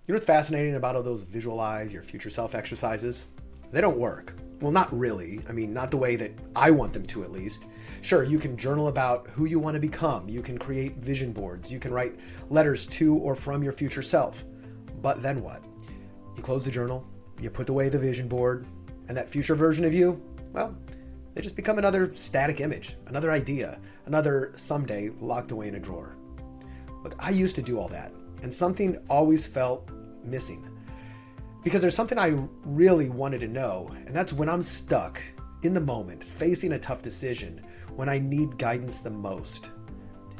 You know what's fascinating about all those visualize your future self exercises? They don't work. Well, not really. I mean, not the way that I want them to, at least. Sure, you can journal about who you want to become. You can create vision boards. You can write letters to or from your future self. But then what? You close the journal, you put away the vision board, and that future version of you, well, they just become another static image, another idea, another someday locked away in a drawer. Look, I used to do all that, and something always felt missing. Because there's something I really wanted to know, and that's when I'm stuck in the moment, facing a tough decision, when I need guidance the most.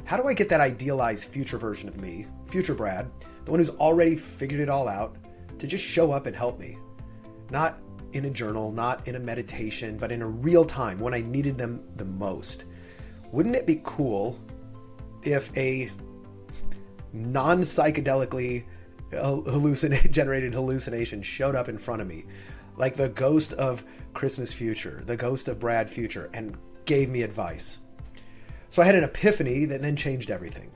How do I get that idealized future version of me, future Brad, the one who's already figured it all out, to just show up and help me? Not in a journal, not in a meditation, but in a real time when I needed them the most. Wouldn't it be cool if a non-psychedelically generated hallucination showed up in front of me, like the ghost of Christmas future, the ghost of Brad future, and gave me advice? So I had an epiphany that then changed everything.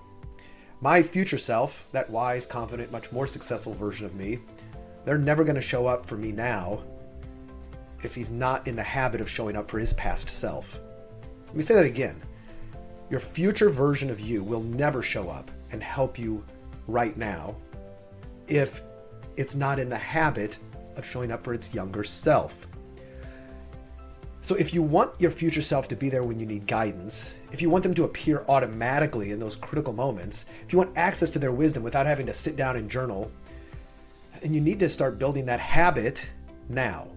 My future self, that wise, confident, much more successful version of me, they're never going to show up for me now if he's not in the habit of showing up for his past self. Let me say that again. Your future version of you will never show up and help you right now if it's not in the habit of showing up for its younger self. So if you want your future self to be there when you need guidance, if you want them to appear automatically in those critical moments, if you want access to their wisdom without having to sit down and journal, and you need to start building that habit now.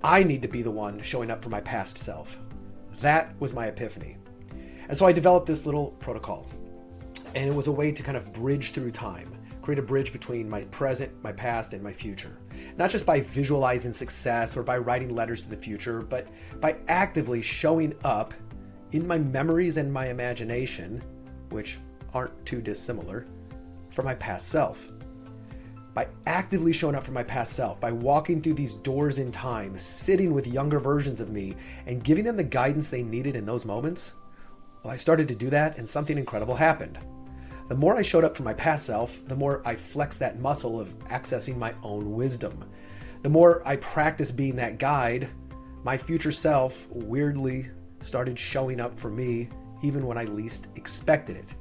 I need to be the one showing up for my past self. That was my epiphany. And so I developed this little protocol, and it was a way to kind of bridge through time, create a bridge between my present, my past, and my future. Not just by visualizing success or by writing letters to the future, but by actively showing up in my memories and my imagination, which aren't too dissimilar, for my past self. By actively showing up for my past self, by walking through these doors in time, sitting with younger versions of me, and giving them the guidance they needed in those moments, well, I started to do that, and something incredible happened. The more I showed up for my past self, the more I flexed that muscle of accessing my own wisdom. The more I practiced being that guide, my future self weirdly started showing up for me even when I least expected it.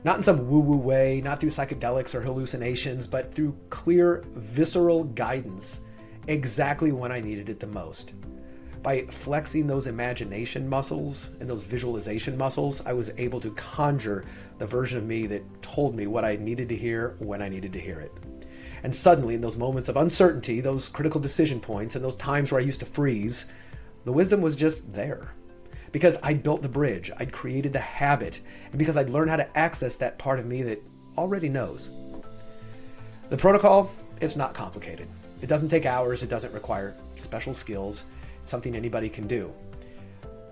Not in some woo-woo way, not through psychedelics or hallucinations, but through clear, visceral guidance exactly when I needed it the most. By flexing those imagination muscles and those visualization muscles, I was able to conjure the version of me that told me what I needed to hear when I needed to hear it. And suddenly, in those moments of uncertainty, those critical decision points, and those times where I used to freeze, the wisdom was just there. Because I'd built the bridge, I'd created the habit, and because I'd learned how to access that part of me that already knows. The protocol, it's not complicated. It doesn't take hours, it doesn't require special skills. It's something anybody can do.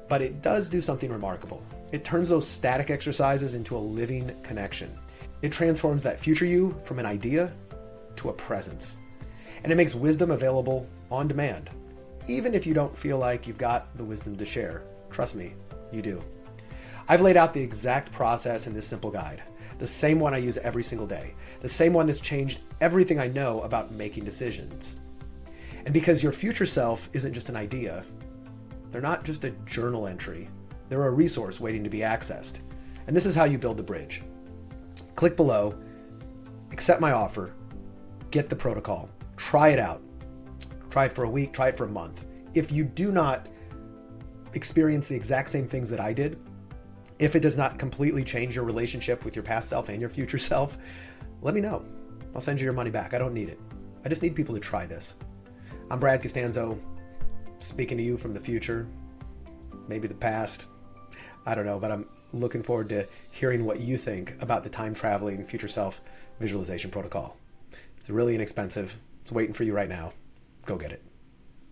But it does do something remarkable. It turns those static exercises into a living connection. It transforms that future you from an idea to a presence. And it makes wisdom available on demand, even if you don't feel like you've got the wisdom to share. Trust me, you do. I've laid out the exact process in this simple guide, the same one I use every single day, the same one that's changed everything I know about making decisions. And because your future self isn't just an idea, they're not just a journal entry, they're a resource waiting to be accessed. And this is how you build the bridge. Click below, accept my offer, get the protocol, try it out. Try it for a week, try it for a month. If you do not experience the exact same things that I did, if it does not completely change your relationship with your past self and your future self, let me know. I'll send you your money back. I don't need it. I just need people to try this. I'm Brad Costanzo, speaking to you from the future, maybe the past. I don't know, but I'm looking forward to hearing what you think about the time traveling future self visualization protocol. It's really inexpensive. It's waiting for you right now. Go get it.